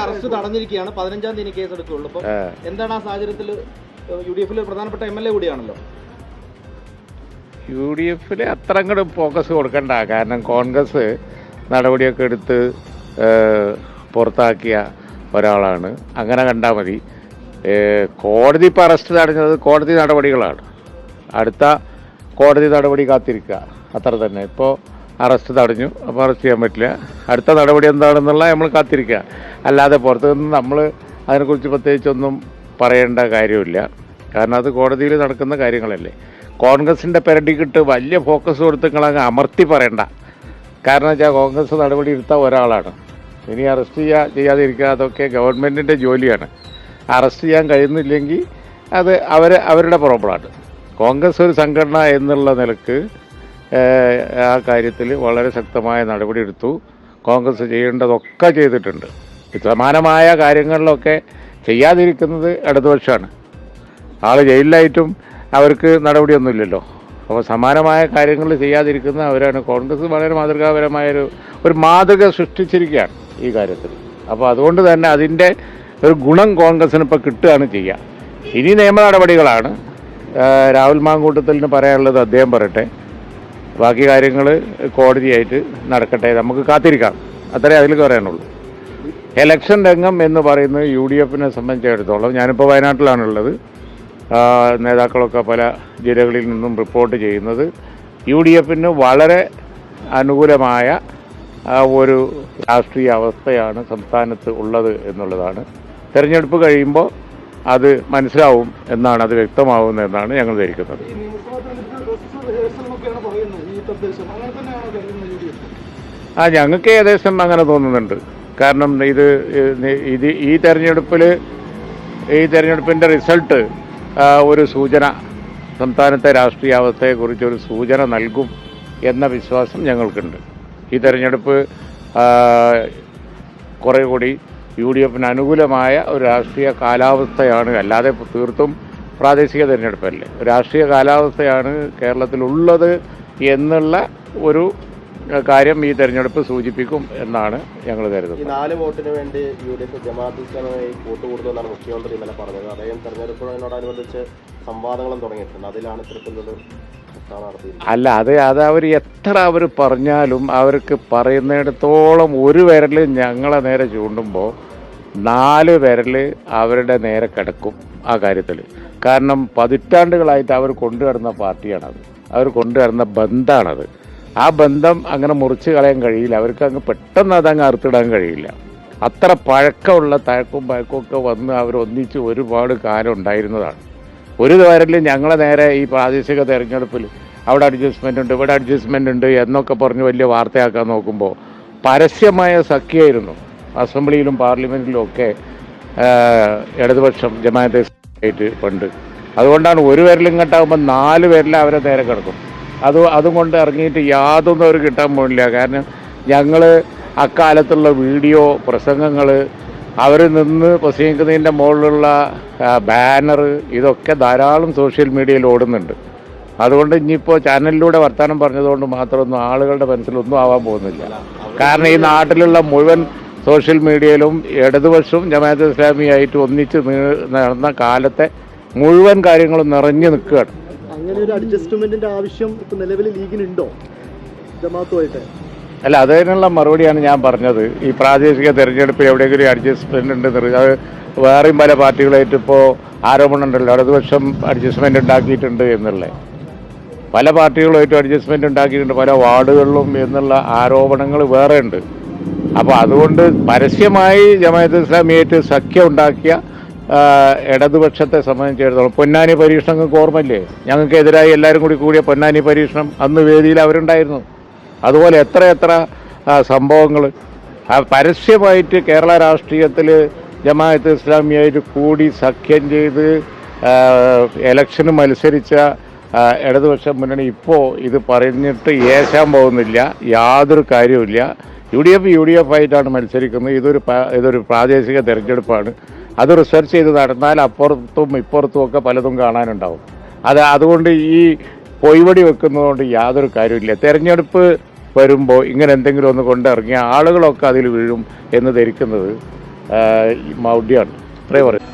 Arrest തടഞ്ഞിരിക്കുകയാണ്. 15-ാം തീയതി case എടുക്കുകയുള്ളൂ. അപ്പോൾ എന്താണ് ആ സാഹചര്യത്തിൽ UDF-ൽ പ്രധാനപ്പെട്ട MLA കൂടിയാണല്ലോ? UDF-ൽ അത്ര അങ്ങോട്ട് ഫോക്കസ് കൊടുക്കണ്ട. കാരണം കോൺഗ്രസ് നടപടിയൊക്കെ എടുത്ത് പുറത്താക്കിയ ഒരാളാണ്. അങ്ങനെ കണ്ടാൽ മതി. കോടതി ഇപ്പോൾ അറസ്റ്റ് തടഞ്ഞത് കോടതി നടപടികളാണ്. അടുത്ത കോടതി നടപടി കാത്തിരിക്കുക, അത്ര തന്നെ. ഇപ്പോൾ അറസ്റ്റ് തടഞ്ഞു, അപ്പോൾ അറസ്റ്റ് ചെയ്യാൻ പറ്റില്ല. അടുത്ത നടപടി എന്താണെന്നുള്ള നമ്മൾ കാത്തിരിക്കുക. അല്ലാതെ പുറത്തു നിന്ന് നമ്മൾ അതിനെക്കുറിച്ച് പ്രത്യേകിച്ചൊന്നും പറയേണ്ട കാര്യമില്ല. കാരണം അത് കോടതിയിൽ നടക്കുന്ന കാര്യങ്ങളല്ലേ. കോൺഗ്രസിൻ്റെ പെരടിക്കിട്ട് വലിയ ഫോക്കസ് കൊടുത്ത് നിങ്ങളങ്ങ് അമർത്തി പറയണ്ട. കാരണം വെച്ചാൽ കോൺഗ്രസ് നടപടി എടുത്ത ഒരാളാണ്. ഇനി അറസ്റ്റ് ചെയ്യാതിരിക്കുക അതൊക്കെ ഗവൺമെൻറ്റിൻ്റെ ജോലിയാണ്. അറസ്റ്റ് ചെയ്യാൻ കഴിയുന്നില്ലെങ്കിൽ അത് അവരുടെ പ്രോബ്ലമാണ്. കോൺഗ്രസ് ഒരു സംഘടന എന്നുള്ള നിലക്ക് ആ കാര്യത്തിൽ വളരെ ശക്തമായ നടപടി എടുത്തു. കോൺഗ്രസ് ചെയ്യേണ്ടതൊക്കെ ചെയ്തിട്ടുണ്ട്. സമാനമായ കാര്യങ്ങളിലൊക്കെ ചെയ്യാതിരിക്കുന്നത് ഇടതുപക്ഷമാണ്. ആൾ ജയിലിലായിട്ടും അവർക്ക് നടപടിയൊന്നുമില്ലല്ലോ. അപ്പോൾ സമാനമായ കാര്യങ്ങൾ ചെയ്യാതിരിക്കുന്ന അവരാണ്. കോൺഗ്രസ് വളരെ മാതൃകാപരമായൊരു മാതൃക സൃഷ്ടിച്ചിരിക്കുകയാണ് ഈ കാര്യത്തിൽ. അപ്പോൾ അതുകൊണ്ട് തന്നെ അതിൻ്റെ ഒരു ഗുണം കോൺഗ്രസിന് ഇപ്പോൾ കിട്ടുകയാണ് ചെയ്യുക. ഇനി നിയമ നടപടികളാണ്. രാഹുൽ മാങ്കൂട്ടത്തിന് പറയാനുള്ളത് അദ്ദേഹം പറയട്ടെ. ബാക്കി കാര്യങ്ങൾ കോടതിയായിട്ട് നടക്കട്ടെ, നമുക്ക് കാത്തിരിക്കാം. അത്രേ അതിൽ പറയാനുള്ളൂ. എലക്ഷൻ രംഗം എന്ന് പറയുന്നത് UDF-നെ സംബന്ധിച്ചിടത്തോളം, ഞാനിപ്പോൾ വയനാട്ടിലാണുള്ളത്, നേതാക്കളൊക്കെ പല ജില്ലകളിൽ നിന്നും റിപ്പോർട്ട് ചെയ്യുന്നത് UDF-ന് വളരെ അനുകൂലമായ ഒരു രാഷ്ട്രീയ അവസ്ഥയാണ് സംസ്ഥാനത്ത് ഉള്ളത് എന്നുള്ളതാണ്. തെരഞ്ഞെടുപ്പ് കഴിയുമ്പോൾ അത് മനസ്സിലാവും എന്നാണ്, അത് വ്യക്തമാവുന്നതെന്നാണ് ഞങ്ങൾ ധരിക്കുന്നത്. ഞങ്ങൾക്ക് ഏകദേശം അങ്ങനെ തോന്നുന്നുണ്ട്. കാരണം ഈ തെരഞ്ഞെടുപ്പിൻ്റെ റിസൾട്ട് ഒരു സൂചന, സംസ്ഥാനത്തെ രാഷ്ട്രീയ അവസ്ഥയെക്കുറിച്ചൊരു സൂചന നൽകും എന്ന വിശ്വാസം ഞങ്ങൾക്കുണ്ട്. ഈ തെരഞ്ഞെടുപ്പ് കുറേ കൂടി UDF-ന് അനുകൂലമായ ഒരു രാഷ്ട്രീയ കാലാവസ്ഥയാണ്. അല്ലാതെ തീർത്തും പ്രാദേശിക തെരഞ്ഞെടുപ്പല്ലേ, രാഷ്ട്രീയ കാലാവസ്ഥയാണ് കേരളത്തിലുള്ളത് എന്നുള്ള ഒരു കാര്യം ഈ തെരഞ്ഞെടുപ്പ് സൂചിപ്പിക്കും എന്നാണ് ഞങ്ങൾ കരുതുന്നത്. 4 വോട്ടിന് വേണ്ടി UDF ജമാഅത്ത് ഇസ്ലാമിയുമായി കൂട്ടുകൂടുമെന്നാണ് മുഖ്യമന്ത്രി ഇന്നലെ പറഞ്ഞത്. അദ്ദേഹം തെരഞ്ഞെടുപ്പിനോടനുബന്ധിച്ച് സംവാദങ്ങളും തുടങ്ങിയിട്ടുണ്ട്. അതിലാണ് ഇത്തരത്തിലൊരു അല്ല, അത് അവർ എത്ര പറഞ്ഞാലും അവർക്ക് പറയുന്നിടത്തോളം ഒരു വിരൽ ഞങ്ങളെ നേരെ ചൂണ്ടുമ്പോൾ 4 വിരൽ അവരുടെ നേരെ കിടക്കും ആ കാര്യത്തിൽ. കാരണം പതിറ്റാണ്ടുകളായിട്ട് അവർ കൊണ്ടുവരുന്ന പാർട്ടിയാണത്, അവർ കൊണ്ടുവരുന്ന ബന്ധമാണത്. ആ ബന്ധം അങ്ങനെ മുറിച്ച് കളയാൻ കഴിയില്ല. അവർക്ക് അങ്ങ് പെട്ടെന്ന് അതങ്ങ് അറുത്തിടാൻ കഴിയില്ല. അത്ര പഴക്കമുള്ള തഴക്കും പഴക്കമൊക്കെ വന്ന് അവർ ഒന്നിച്ച് ഒരുപാട് കാലം ഉണ്ടായിരുന്നതാണ്. ഒരു കാര്യത്തിൽ ഞങ്ങളെ നേരെ ഈ പ്രാദേശിക തെരഞ്ഞെടുപ്പിൽ അവിടെ അഡ്ജസ്റ്റ്മെൻ്റ് ഉണ്ട്, ഇവിടെ അഡ്ജസ്റ്റ്മെൻ്റ് ഉണ്ട് എന്നൊക്കെ പറഞ്ഞ് വലിയ വാർത്തയാക്കാൻ നോക്കുമ്പോൾ പരസ്യമായ സഖ്യമായിരുന്നു അസംബ്ലിയിലും പാർലമെൻറ്റിലും ഒക്കെ ഇടതുപക്ഷം ജമാഅത്തെ ആയിട്ട് പണ്ട്. അതുകൊണ്ടാണ് ഒരു വിരലും കെട്ടാകുമ്പോൾ 4 വിരൽ അവരെ നേരെ കിടക്കും. അതും കൊണ്ട് ഇറങ്ങിയിട്ട് യാതൊന്നും അവർ കിട്ടാൻ പോകില്ല. കാരണം ഞങ്ങൾ അക്കാലത്തുള്ള വീഡിയോ പ്രസംഗങ്ങൾ, അവർ നിന്ന് പ്രസംഗിക്കുന്നതിൻ്റെ മുകളിലുള്ള ബാനർ, ഇതൊക്കെ ധാരാളം സോഷ്യൽ മീഡിയയിൽ ഓടുന്നുണ്ട്. അതുകൊണ്ട് ഇനിയിപ്പോൾ ചാനലിലൂടെ വർത്തമാനം പറഞ്ഞതുകൊണ്ട് മാത്രമൊന്നും ആളുകളുടെ മനസ്സിലൊന്നും ആവാൻ പോകുന്നില്ല. കാരണം ഈ നാട്ടിലുള്ള മുഴുവൻ സോഷ്യൽ മീഡിയയിലും ഇടതുപക്ഷവും ജമാഅത്തെ ഇസ്ലാമിയായിട്ട് ഒന്നിച്ച് നടന്ന കാലത്തെ മുഴുവൻ കാര്യങ്ങളും നിറഞ്ഞു നിൽക്കുകയാണ്. അങ്ങനെ ഒരു അഡ്ജസ്റ്റ്മെന്റിന്റെ ആവശ്യം ഇപ്പോൾ നിലവിൽ ലീഗിനുണ്ടോ ജമാഅത്തുമായിട്ട്? അല്ല, അതിനുള്ള മറുപടിയാണ് ഞാൻ പറഞ്ഞത്. ഈ പ്രാദേശിക തെരഞ്ഞെടുപ്പിൽ എവിടെയെങ്കിലും അഡ്ജസ്റ്റ്മെൻ്റ് ഉണ്ടെന്ന് അത് വേറെയും പല പാർട്ടികളായിട്ട് ഇപ്പോൾ ആരോപണം ഉണ്ടല്ലോ, ഇടതുപക്ഷം അഡ്ജസ്റ്റ്മെൻ്റ് ഉണ്ടാക്കിയിട്ടുണ്ട് എന്നുള്ളത്. പല പാർട്ടികളുമായിട്ടും അഡ്ജസ്റ്റ്മെൻ്റ് ഉണ്ടാക്കിയിട്ടുണ്ട് പല വാർഡുകളിലും എന്നുള്ള ആരോപണങ്ങൾ വേറെ ഉണ്ട്. അപ്പോൾ അതുകൊണ്ട് പരസ്യമായി ജമാഅത്തെ ഇസ്ലാമിയായിട്ട് സഖ്യം ഉണ്ടാക്കിയ ഇടതുപക്ഷത്തെ സംബന്ധിച്ചിടത്തോളം പൊന്നാനി പരീക്ഷണം നിങ്ങൾക്ക് ഓർമ്മയില്ലേ? ഞങ്ങൾക്കെതിരായി എല്ലാവരും കൂടിയ പൊന്നാനി പരീക്ഷണം അന്ന് വേദിയിൽ അവരുണ്ടായിരുന്നു. അതുപോലെ എത്ര സംഭവങ്ങൾ പരസ്യമായിട്ട് കേരള രാഷ്ട്രീയത്തിൽ ജമാഅത്തെ ഇസ്ലാമിയായിട്ട് കൂടി സഖ്യം ചെയ്ത് ഇലക്ഷന് മത്സരിച്ച ഇടതുപക്ഷ മുന്നണി ഇപ്പോൾ ഇത് പറഞ്ഞിട്ട് ഏശാൻ പോകുന്നില്ല, യാതൊരു കാര്യവുമില്ല. UDF ആയിട്ടാണ് മത്സരിക്കുന്നത്. ഇതൊരു പ്രാദേശിക തെരഞ്ഞെടുപ്പാണ്. അത് റിസർച്ച് ചെയ്ത് നടന്നാൽ അപ്പുറത്തും ഇപ്പുറത്തും ഒക്കെ പലതും കാണാനുണ്ടാവും. അതുകൊണ്ട് ഈ പൊയ്വടി വെക്കുന്നതുകൊണ്ട് യാതൊരു കാര്യമില്ല. തെരഞ്ഞെടുപ്പ് വരുമ്പോൾ ഇങ്ങനെ എന്തെങ്കിലും ഒന്ന് കൊണ്ടിറങ്ങിയ ആളുകളൊക്കെ അതിൽ വീഴും എന്ന് ധരിക്കുന്നത് ഈ മൗഢ്യമാണ്. ഇത്രേ പറയും.